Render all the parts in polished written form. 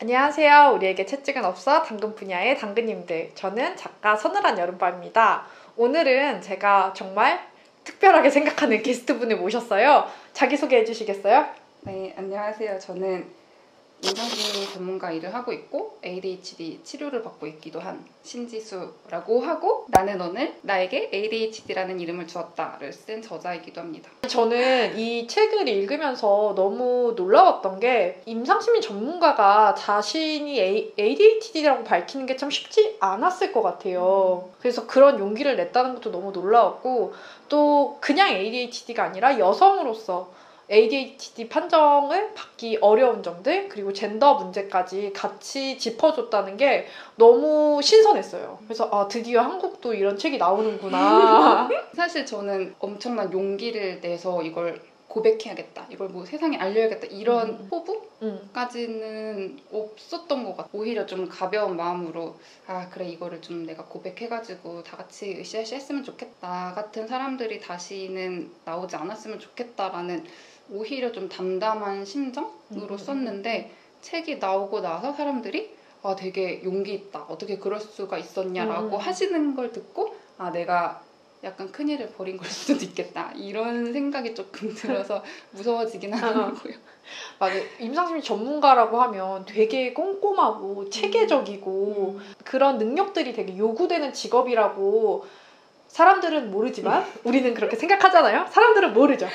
안녕하세요. 우리에게 채찍은 없어 당근 분야의 당근님들. 저는 작가 서늘한 여름밤입니다. 오늘은 제가 정말 특별하게 생각하는 게스트분을 모셨어요. 자기소개해 주시겠어요? 네, 안녕하세요. 저는 임상심리 전문가 일을 하고 있고 ADHD 치료를 받고 있기도 한 신지수라고 하고 나는 오늘 나에게 ADHD라는 이름을 주었다를 쓴 저자이기도 합니다. 저는 이 책을 읽으면서 너무 놀라웠던 게 임상심리 전문가가 자신이 ADHD라고 밝히는 게 참 쉽지 않았을 것 같아요. 그래서 그런 용기를 냈다는 것도 너무 놀라웠고 또 그냥 ADHD가 아니라 여성으로서 ADHD 판정을 받기 어려운 점들 그리고 젠더 문제까지 같이 짚어줬다는 게 너무 신선했어요. 그래서 드디어 한국도 이런 책이 나오는구나. 사실 저는 엄청난 용기를 내서 이걸 고백해야겠다, 이걸 뭐 세상에 알려야겠다 이런 포부까지는 없었던 것 같아요. 오히려 좀 가벼운 마음으로 그래 이거를 좀 내가 고백해가지고 다 같이 으쌰으쌰 했으면 좋겠다, 같은 사람들이 다시는 나오지 않았으면 좋겠다라는 오히려 좀 담담한 심정으로 썼는데 책이 나오고 나서 사람들이 되게 용기 있다, 어떻게 그럴 수가 있었냐라고 하시는 걸 듣고 내가 약간 큰일을 벌인 걸 수도 있겠다 이런 생각이 조금 들어서 무서워지긴 하더라고요. 맞아요. 임상심리 전문가라고 하면 되게 꼼꼼하고 체계적이고 그런 능력들이 되게 요구되는 직업이라고 사람들은 모르지만 우리는 그렇게 생각하잖아요. 사람들은 모르죠.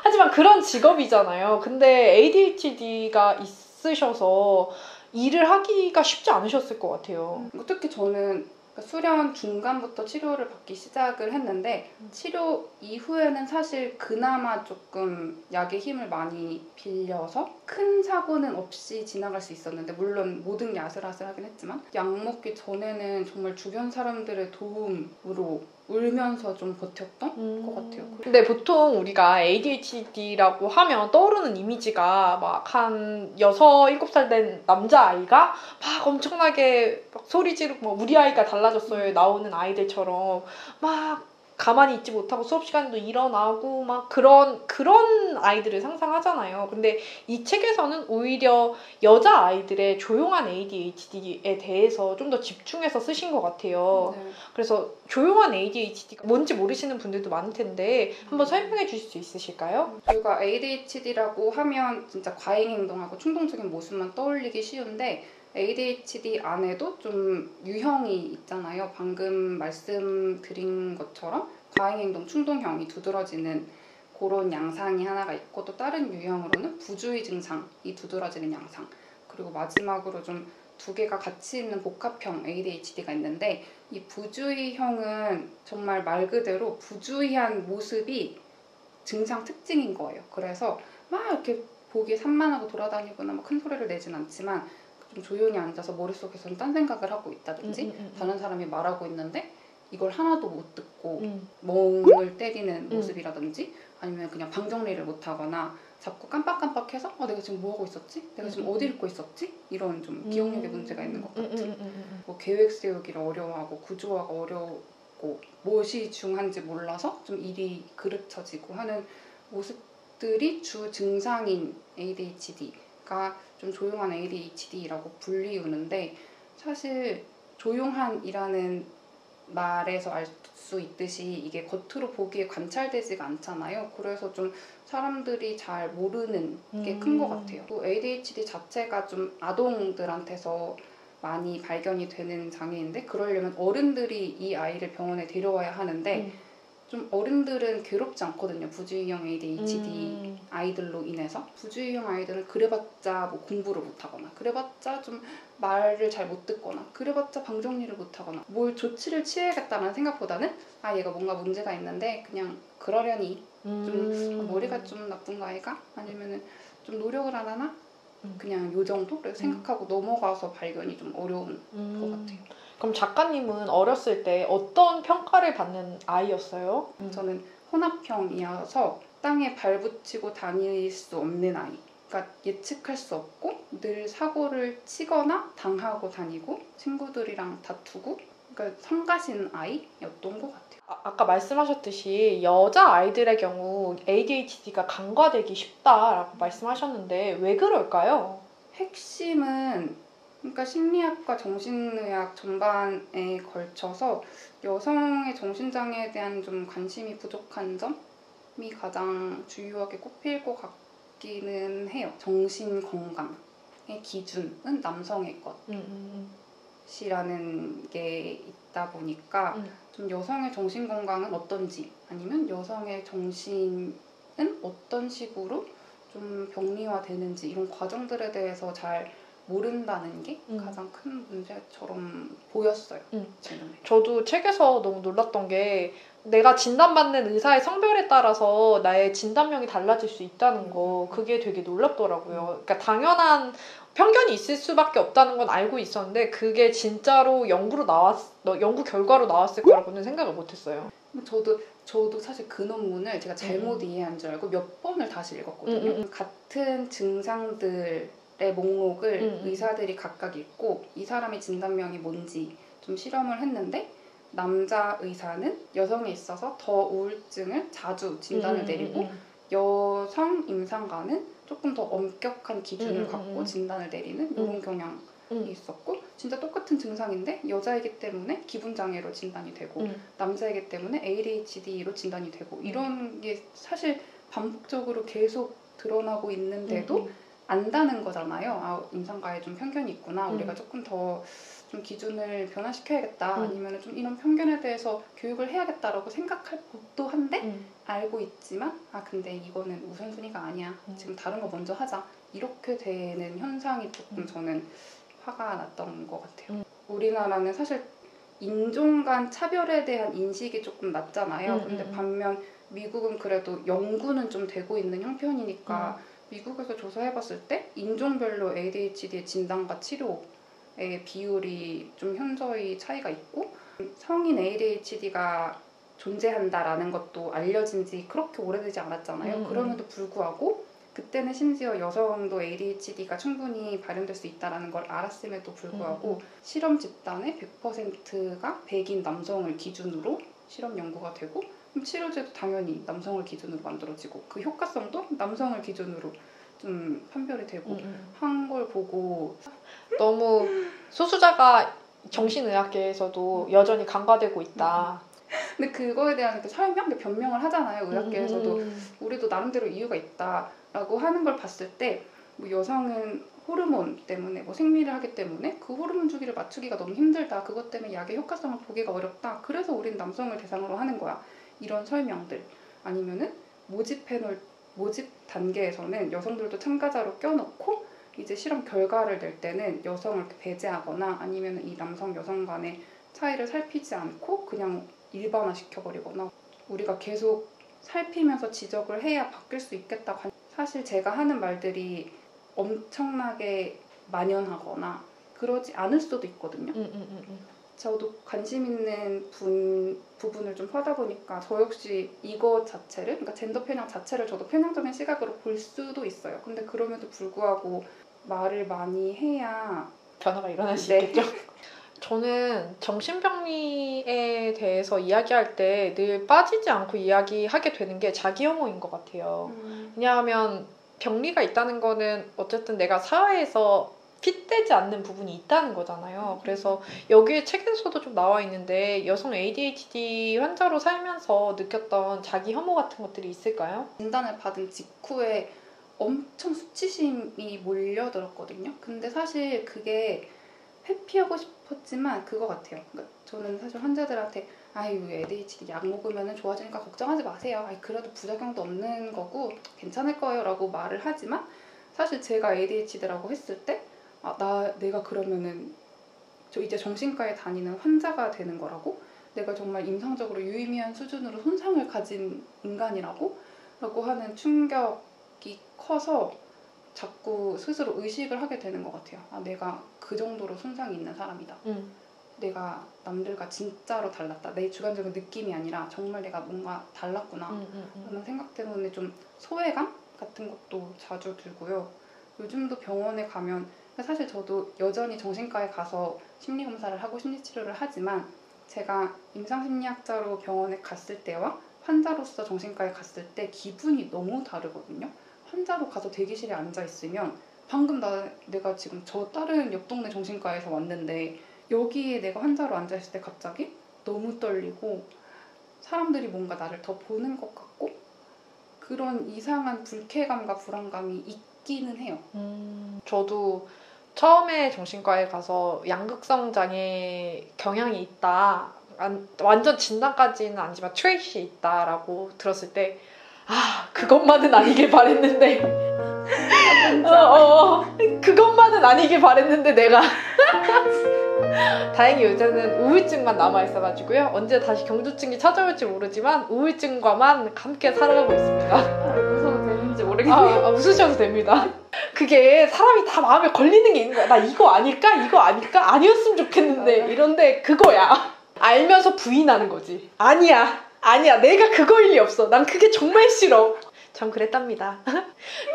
하지만 그런 직업이잖아요. 근데 ADHD가 있으셔서 일을 하기가 쉽지 않으셨을 것 같아요. 특히 저는 수련 중간부터 치료를 받기 시작을 했는데 치료 이후에는 사실 그나마 조금 약의 힘을 많이 빌려서 큰 사고는 없이 지나갈 수 있었는데, 물론 모든 게 아슬아슬하긴 했지만 약 먹기 전에는 정말 주변 사람들의 도움으로 울면서 좀 버텼던 것 같아요. 근데 보통 우리가 ADHD라고 하면 떠오르는 이미지가 막 한 6, 7살 된 남자아이가 막 엄청나게 막 소리 지르고 뭐 우리 아이가 달라졌어요 나오는 아이들처럼 막 가만히 있지 못하고 수업 시간에도 일어나고 막 그런 아이들을 상상하잖아요. 근데 이 책에서는 오히려 여자 아이들의 조용한 ADHD에 대해서 좀 더 집중해서 쓰신 것 같아요. 네. 그래서 조용한 ADHD가 뭔지 모르시는 분들도 많을 텐데 한번 설명해 주실 수 있으실까요? 저희가 ADHD라고 하면 진짜 과잉행동하고 충동적인 모습만 떠올리기 쉬운데 ADHD 안에도 좀 유형이 있잖아요. 방금 말씀드린 것처럼 과잉행동, 충동형이 두드러지는 그런 양상이 하나가 있고, 또 다른 유형으로는 부주의 증상이 두드러지는 양상, 그리고 마지막으로 좀 두 개가 같이 있는 복합형 ADHD가 있는데, 이 부주의형은 정말 말 그대로 부주의한 모습이 증상 특징인 거예요. 그래서 막 이렇게 보기에 산만하고 돌아다니거나 막 큰 소리를 내진 않지만 좀 조용히 앉아서 머릿속에서는 딴 생각을 하고 있다든지 다른 사람이 말하고 있는데 이걸 하나도 못 듣고 멍을 때리는 모습이라든지, 아니면 그냥 방정리를 못하거나 자꾸 깜빡깜빡해서 내가 지금 뭐하고 있었지? 내가 지금 어디 읽고 있었지? 이런 좀 기억력의 문제가 있는 것 같아요. 뭐 계획 세우기를 어려워하고 구조화가 어려웠고 무엇이 중요한지 몰라서 좀 일이 그르쳐지고 하는 모습들이 주 증상인 ADHD가 좀 조용한 ADHD라고 불리우는데, 사실 조용한이라는 말에서 알 수 있듯이 이게 겉으로 보기에 관찰되지가 않잖아요. 그래서 좀 사람들이 잘 모르는 게 큰 것 같아요. 또 ADHD 자체가 좀 아동들한테서 많이 발견이 되는 장애인데, 그러려면 어른들이 이 아이를 병원에 데려와야 하는데 좀 어른들은 괴롭지 않거든요. 부주의형 ADHD 아이들로 인해서. 부주의형 아이들은 그래봤자 뭐 공부를 못하거나, 그래봤자 좀 말을 잘 못 듣거나, 그래봤자 방정리를 못하거나, 뭘 조치를 취해야겠다는 생각보다는 얘가 뭔가 문제가 있는데 그냥 그러려니 좀 머리가 좀 나쁜 거 아이가? 아니면은 좀 노력을 안 하나? 그냥 요 정도? 생각하고 넘어가서 발견이 좀 어려운 것 같아요. 그럼 작가님은 어렸을 때 어떤 평가를 받는 아이였어요? 저는 혼합형이어서 땅에 발붙이고 다닐 수 없는 아이. 그러니까 예측할 수 없고 늘 사고를 치거나 당하고 다니고 친구들이랑 다투고, 그러니까 성가신 아이였던 것 같아요. 아까 말씀하셨듯이 여자 아이들의 경우 ADHD가 간과되기 쉽다라고 말씀하셨는데 왜 그럴까요? 핵심은 그러니까 심리학과 정신의학 전반에 걸쳐서 여성의 정신장애에 대한 좀 관심이 부족한 점이 가장 주요하게 꼽힐 것 같기는 해요. 정신 건강의 기준은 남성의 것이라는 게 있다 보니까 좀 여성의 정신 건강은 어떤지 아니면 여성의 정신은 어떤 식으로 좀 병리화되는지 이런 과정들에 대해서 잘 모른다는 게 가장 큰 문제처럼 보였어요. 저도 책에서 너무 놀랐던 게 내가 진단받는 의사의 성별에 따라서 나의 진단명이 달라질 수 있다는 거 그게 되게 놀랍더라고요. 그러니까 당연한 편견이 있을 수밖에 없다는 건 알고 있었는데 그게 진짜로 연구 결과로 나왔을 거라고는 생각을 못했어요. 저도 사실 그 논문을 제가 잘못 이해한 줄 알고 몇 번을 다시 읽었거든요. 같은 증상들의 목록을 의사들이 각각 읽고 이 사람의 진단명이 뭔지 좀 실험을 했는데 남자 의사는 여성에 있어서 더 우울증을 자주 진단을 내리고 여성 임상가는 조금 더 엄격한 기준을 갖고 진단을 내리는 이런 경향이 있었고 진짜 똑같은 증상인데 여자이기 때문에 기분장애로 진단이 되고 남자이기 때문에 ADHD로 진단이 되고 이런 게 사실 반복적으로 계속 드러나고 있는데도 안다는 거잖아요. 아, 임상가에 좀 편견이 있구나. 우리가 조금 더 좀 기준을 변화시켜야겠다. 아니면 좀 이런 편견에 대해서 교육을 해야겠다라고 생각할 법도 한데 알고 있지만 아 근데 이거는 우선순위가 아니야. 지금 다른 거 먼저 하자. 이렇게 되는 현상이 조금 저는 화가 났던 것 같아요. 우리나라는 사실 인종 간 차별에 대한 인식이 조금 낮잖아요. 근데 반면 미국은 그래도 연구는 좀 되고 있는 형편이니까 미국에서 조사해봤을 때 인종별로 ADHD 진단과 치료의 비율이 좀 현저히 차이가 있고 성인 ADHD가 존재한다라는 것도 알려진 지 그렇게 오래되지 않았잖아요. 그럼에도 불구하고 그때는 심지어 여성도 ADHD가 충분히 발현될 수 있다는 걸 알았음에도 불구하고 실험 집단의 100%가 백인 남성을 기준으로 실험 연구가 되고 치료제도 당연히 남성을 기준으로 만들어지고 그 효과성도 남성을 기준으로 좀 판별이 되고 한 걸 보고 너무 소수자가 정신의학계에서도 여전히 간과되고 있다. 근데 그거에 대한 설명, 변명을 하잖아요. 의학계에서도 우리도 나름대로 이유가 있다라고 하는 걸 봤을 때 뭐 여성은 호르몬 때문에 뭐 생리를 하기 때문에 그 호르몬 주기를 맞추기가 너무 힘들다. 그것 때문에 약의 효과성을 보기가 어렵다. 그래서 우린 남성을 대상으로 하는 거야. 이런 설명들 아니면은 모집 단계에서는 여성들도 참가자로 껴놓고 이제 실험 결과를 낼 때는 여성을 배제하거나 아니면 이 남성 여성 간의 차이를 살피지 않고 그냥 일반화 시켜버리거나 우리가 계속 살피면서 지적을 해야 바뀔 수 있겠다. 사실 제가 하는 말들이 엄청나게 만연하거나 그러지 않을 수도 있거든요. 저도 관심 있는 부분을 좀 하다 보니까 저 역시 이거 자체를 그러니까 젠더 편향 자체를 저도 편향적인 시각으로 볼 수도 있어요. 근데 그럼에도 불구하고 말을 많이 해야 변화가 일어날 수 있겠죠. 저는 정신병리에 대해서 이야기할 때 늘 빠지지 않고 이야기하게 되는 게 자기 혐오인 것 같아요. 왜냐하면 병리가 있다는 거는 어쨌든 내가 사회에서 핏되지 않는 부분이 있다는 거잖아요. 그래서 여기 책에서도 좀 나와 있는데 여성 ADHD 환자로 살면서 느꼈던 자기 혐오 같은 것들이 있을까요? 진단을 받은 직후에 엄청 수치심이 몰려들었거든요. 근데 사실 그게 회피하고 싶었지만 그거 같아요. 그러니까 저는 사실 환자들한테 아유 ADHD 약 먹으면 좋아지니까 걱정하지 마세요. 아이, 그래도 부작용도 없는 거고 괜찮을 거예요 라고 말을 하지만 사실 제가 ADHD라고 했을 때 내가 그러면은 저 이제 정신과에 다니는 환자가 되는 거라고? 내가 정말 임상적으로 유의미한 수준으로 손상을 가진 인간이라고? 라고 하는 충격이 커서 자꾸 스스로 의식을 하게 되는 것 같아요. 내가 그 정도로 손상이 있는 사람이다. 내가 남들과 진짜로 달랐다. 내 주관적인 느낌이 아니라 정말 내가 뭔가 달랐구나 라는 생각 때문에 좀 소외감 같은 것도 자주 들고요. 요즘도 병원에 가면 사실 저도 여전히 정신과에 가서 심리검사를 하고 심리치료를 하지만 제가 임상심리학자로 병원에 갔을 때와 환자로서 정신과에 갔을 때 기분이 너무 다르거든요. 환자로 가서 대기실에 앉아있으면 방금 내가 지금 저 다른 옆 동네 정신과에서 왔는데 여기에 내가 환자로 앉아있을 때 갑자기 너무 떨리고 사람들이 뭔가 나를 더 보는 것 같고 그런 이상한 불쾌감과 불안감이 있기는 해요. 저도 처음에 정신과에 가서 양극성 장애 경향이 있다. 완전 진단까지는 아니지만 트레이시 있다라고 들었을 때 그것만은 아니길 바랬는데 그것만은 아니길 바랬는데 내가 다행히 요새는 우울증만 남아있어가지고요. 언제 다시 경조증이 찾아올지 모르지만 우울증과만 함께 살아가고 있습니다. 웃어도 되는지 모르겠네요. 웃으셔도 됩니다. 그게 사람이 다 마음에 걸리는 게 있는 거야. 나 이거 아닐까? 이거 아닐까? 아니었으면 좋겠는데 이런데 그거야. 알면서 부인하는 거지. 아니야 내가 그거일 리 없어. 난 그게 정말 싫어. 참 그랬답니다.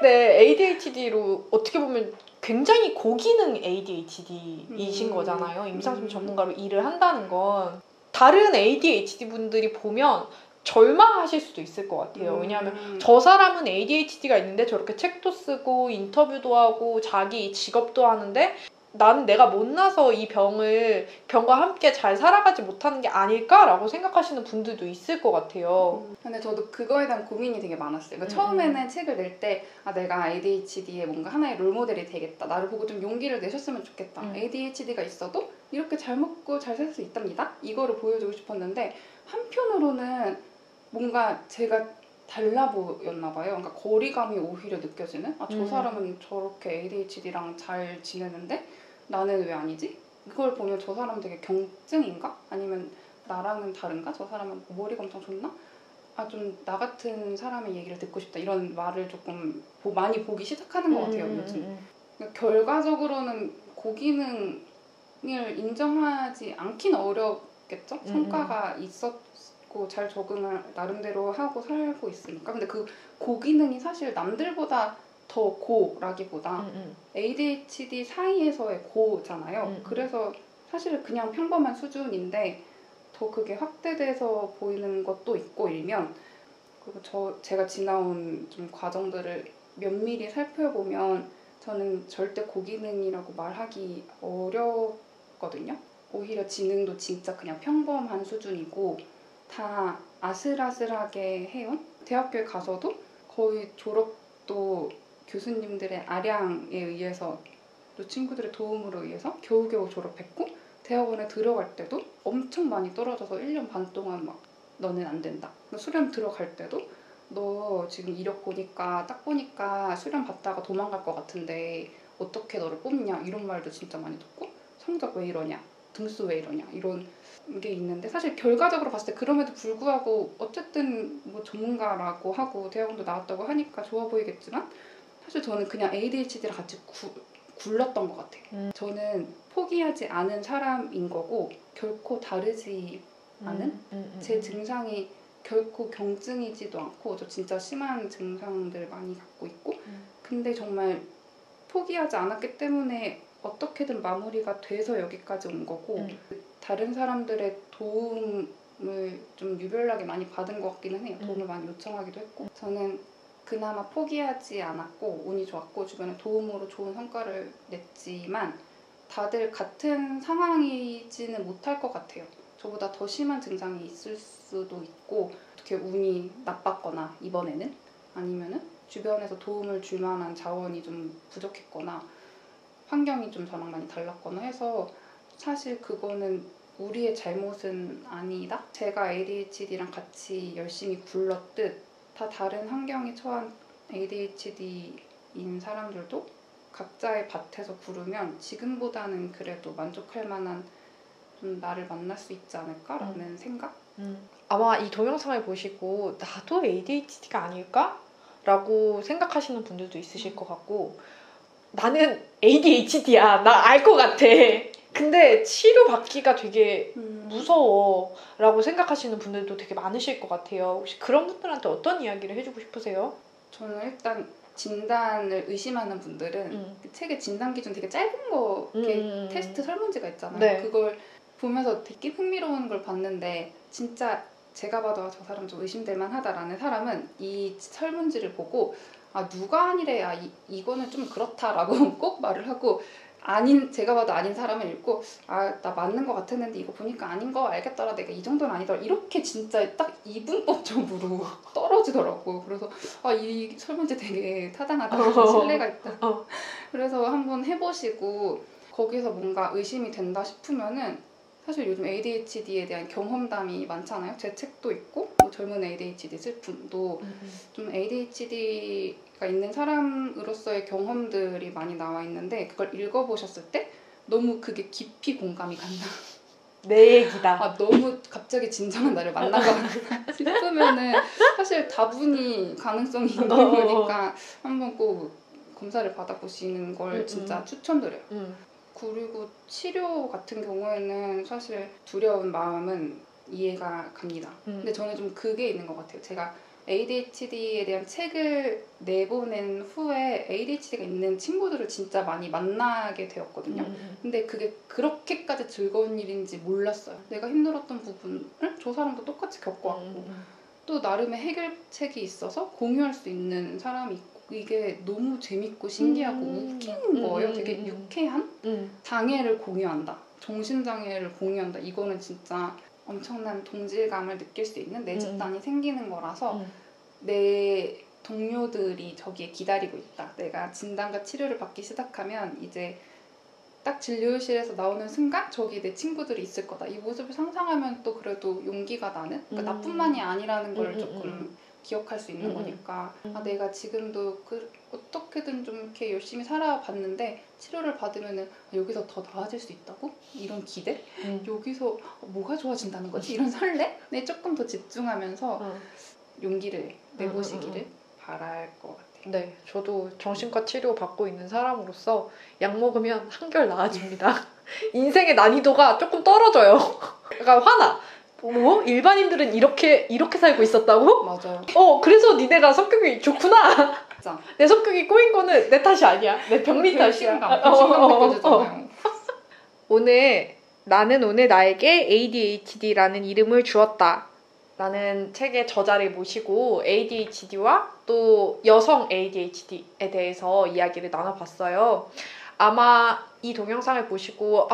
네, ADHD로 어떻게 보면 굉장히 고기능 ADHD이신 거잖아요. 임상심 전문가로 일을 한다는 건. 다른 ADHD 분들이 보면 절망하실 수도 있을 것 같아요. 왜냐하면 저 사람은 ADHD가 있는데 저렇게 책도 쓰고 인터뷰도 하고 자기 직업도 하는데 나는 내가 못나서 이 병과 함께 잘 살아가지 못하는 게 아닐까라고 생각하시는 분들도 있을 것 같아요. 근데 저도 그거에 대한 고민이 되게 많았어요. 그러니까 처음에는 책을 낼 때 내가 ADHD의 뭔가 하나의 롤모델이 되겠다. 나를 보고 좀 용기를 내셨으면 좋겠다. ADHD가 있어도 이렇게 잘 먹고 잘 살 수 있답니다. 이거를 보여주고 싶었는데 한편으로는 뭔가 제가 달라 보였나 봐요. 그러니까 거리감이 오히려 느껴지는? 저 사람은 저렇게 ADHD랑 잘 지내는데 나는 왜 아니지? 이걸 보면 저 사람 되게 경증인가? 아니면 나랑은 다른가? 저 사람은 머리가 엄청 좋나? 좀 나 같은 사람의 얘기를 듣고 싶다. 이런 말을 조금 많이 보기 시작하는 것 같아요, 요즘. 그러니까 결과적으로는 고기능을 인정하지 않긴 어렵겠죠? 성과가 있었고 잘 적응을 나름대로 하고 살고 있으니까. 근데 그 고기능이 사실 남들보다 더 고라기보다 ADHD 사이에서의 고잖아요. 그래서 사실 그냥 평범한 수준인데 더 그게 확대돼서 보이는 것도 있고 일면 그리고 제가 지나온 좀 과정들을 면밀히 살펴보면 저는 절대 고기능이라고 말하기 어렵거든요. 오히려 지능도 진짜 그냥 평범한 수준이고 다 아슬아슬하게 해온 대학교에 가서도 거의 졸업도 교수님들의 아량에 의해서 또 친구들의 도움으로 의해서 겨우겨우 졸업했고 대학원에 들어갈 때도 엄청 많이 떨어져서 1년 반 동안 막 너는 안 된다. 수련 들어갈 때도 너 지금 이력 보니까 딱 보니까 수련 받다가 도망갈 것 같은데 어떻게 너를 뽑냐 이런 말도 진짜 많이 듣고 성적 왜 이러냐 등수 왜 이러냐 이런 게 있는데 사실 결과적으로 봤을 때 그럼에도 불구하고 어쨌든 뭐 전문가라고 하고 대학원도 나왔다고 하니까 좋아 보이겠지만 사실 저는 그냥 ADHD랑 같이 굴렀던 것 같아요. 저는 포기하지 않은 사람인 거고 결코 다르지 않은 제 증상이 결코 경증이지도 않고 저 진짜 심한 증상들 많이 갖고 있고 근데 정말 포기하지 않았기 때문에 어떻게든 마무리가 돼서 여기까지 온 거고 다른 사람들의 도움을 좀 유별나게 많이 받은 것 같기는 해요. 도움을 많이 요청하기도 했고 저는 그나마 포기하지 않았고 운이 좋았고 주변에 도움으로 좋은 성과를 냈지만 다들 같은 상황이지는 못할 것 같아요. 저보다 더 심한 증상이 있을 수도 있고 어떻게 운이 나빴거나 이번에는 아니면은 주변에서 도움을 줄 만한 자원이 좀 부족했거나 환경이 좀 저랑 많이 달랐거나 해서 사실 그거는 우리의 잘못은 아니다. 제가 ADHD랑 같이 열심히 굴렀듯 다 다른 환경에 처한 ADHD인 사람들도 각자의 밭에서 구르면 지금보다는 그래도 만족할 만한 좀 나를 만날 수 있지 않을까라는 생각? 아마 이 동영상을 보시고 나도 ADHD가 아닐까? 라고 생각하시는 분들도 있으실 것 같고 나는 ADHD야. 나 알 것 같아. 근데 치료받기가 되게 무서워 라고 생각하시는 분들도 되게 많으실 것 같아요. 혹시 그런 분들한테 어떤 이야기를 해주고 싶으세요? 저는 일단 진단을 의심하는 분들은 그 책의 진단 기준 되게 짧은 거 이렇게 테스트 설문지가 있잖아요. 네. 그걸 보면서 되게 흥미로운 걸 봤는데 진짜 제가 봐도 저 사람 좀 의심될 만하다라는 사람은 이 설문지를 보고 아 누가 아니래, 아 이거는 좀 그렇다라고 꼭 말을 하고, 제가 봐도 아닌 사람을 읽고, 아 나 맞는 것 같았는데 이거 보니까 아닌 거 알겠더라, 내가 이 정도는 아니더라, 이렇게 진짜 딱 이분법적으로 떨어지더라고. 그래서 이 설문지 되게 타당하다, 신뢰가 있다. 그래서 한번 해보시고 거기서 뭔가 의심이 된다 싶으면은, 사실 요즘 ADHD에 대한 경험담이 많잖아요. 제 책도 있고 뭐 젊은 ADHD 슬픔도 좀 ADHD가 있는 사람으로서의 경험들이 많이 나와 있는데, 그걸 읽어보셨을 때 너무 그게 깊이 공감이 간다. 내 얘기다. 아 너무 갑자기 진정한 나를 만난 것 같다 싶으면은 사실 다분히 가능성이 있는 거니까 한번 꼭 검사를 받아보시는 걸 진짜 추천드려요. 그리고 치료 같은 경우에는 사실 두려운 마음은 이해가 갑니다. 근데 저는 좀 그게 있는 것 같아요. 제가 ADHD에 대한 책을 내보낸 후에 ADHD가 있는 친구들을 진짜 많이 만나게 되었거든요. 근데 그게 그렇게까지 즐거운 일인지 몰랐어요. 내가 힘들었던 부분을 저 사람도 똑같이 겪어왔고 또 나름의 해결책이 있어서 공유할 수 있는 사람이 있고, 이게 너무 재밌고 신기하고 웃기는 거예요. 되게 유쾌한 장애를 공유한다, 정신장애를 공유한다. 이거는 진짜 엄청난 동질감을 느낄 수 있는 내 집단이 생기는 거라서 내 동료들이 저기에 기다리고 있다. 내가 진단과 치료를 받기 시작하면 이제 딱 진료실에서 나오는 순간 저기 내 친구들이 있을 거다. 이 모습을 상상하면 또 그래도 용기가 나는? 그러니까 나뿐만이 아니라는 걸 조금 기억할 수 있는 거니까, 아 내가 지금도 어떻게든 좀 이렇게 열심히 살아봤는데 치료를 받으면은 여기서 더 나아질 수 있다고? 이런 기대? 여기서 뭐가 좋아진다는 거지? 이런 설레에 조금 더 집중하면서 용기를 내보시기를 바랄 것 같아요. 네, 저도 정신과 치료 받고 있는 사람으로서 약 먹으면 한결 나아집니다. 인생의 난이도가 조금 떨어져요. 그러니까 화나. 뭐? 일반인들은 이렇게 살고 있었다고? 맞아요. 그래서 니네가 성격이 좋구나. 진짜. 내 성격이 꼬인 거는 내 탓이 아니야. 내 병리 탓이야. 배신감 느껴지잖아요. 나는 오늘 나에게 ADHD라는 이름을 주었다 라는 책의 저자를 모시고 ADHD와 또 여성 ADHD에 대해서 이야기를 나눠봤어요. 아마 이 동영상을 보시고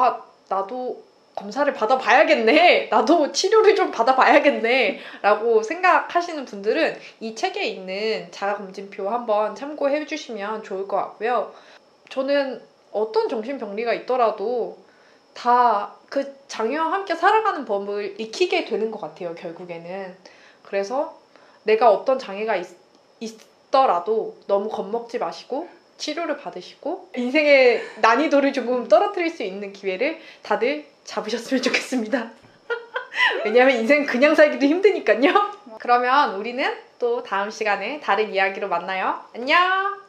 나도 검사를 받아봐야겠네, 나도 치료를 좀 받아봐야겠네 라고 생각하시는 분들은 이 책에 있는 자가검진표 한번 참고해 주시면 좋을 것 같고요. 저는 어떤 정신병리가 있더라도 다 그 장애와 함께 살아가는 법을 익히게 되는 것 같아요, 결국에는. 그래서 내가 어떤 장애가 있더라도 너무 겁먹지 마시고 치료를 받으시고 인생의 난이도를 조금 떨어뜨릴 수 있는 기회를 다들 잡으셨으면 좋겠습니다. 왜냐하면 인생 그냥 살기도 힘드니까요. 그러면 우리는 또 다음 시간에 다른 이야기로 만나요. 안녕!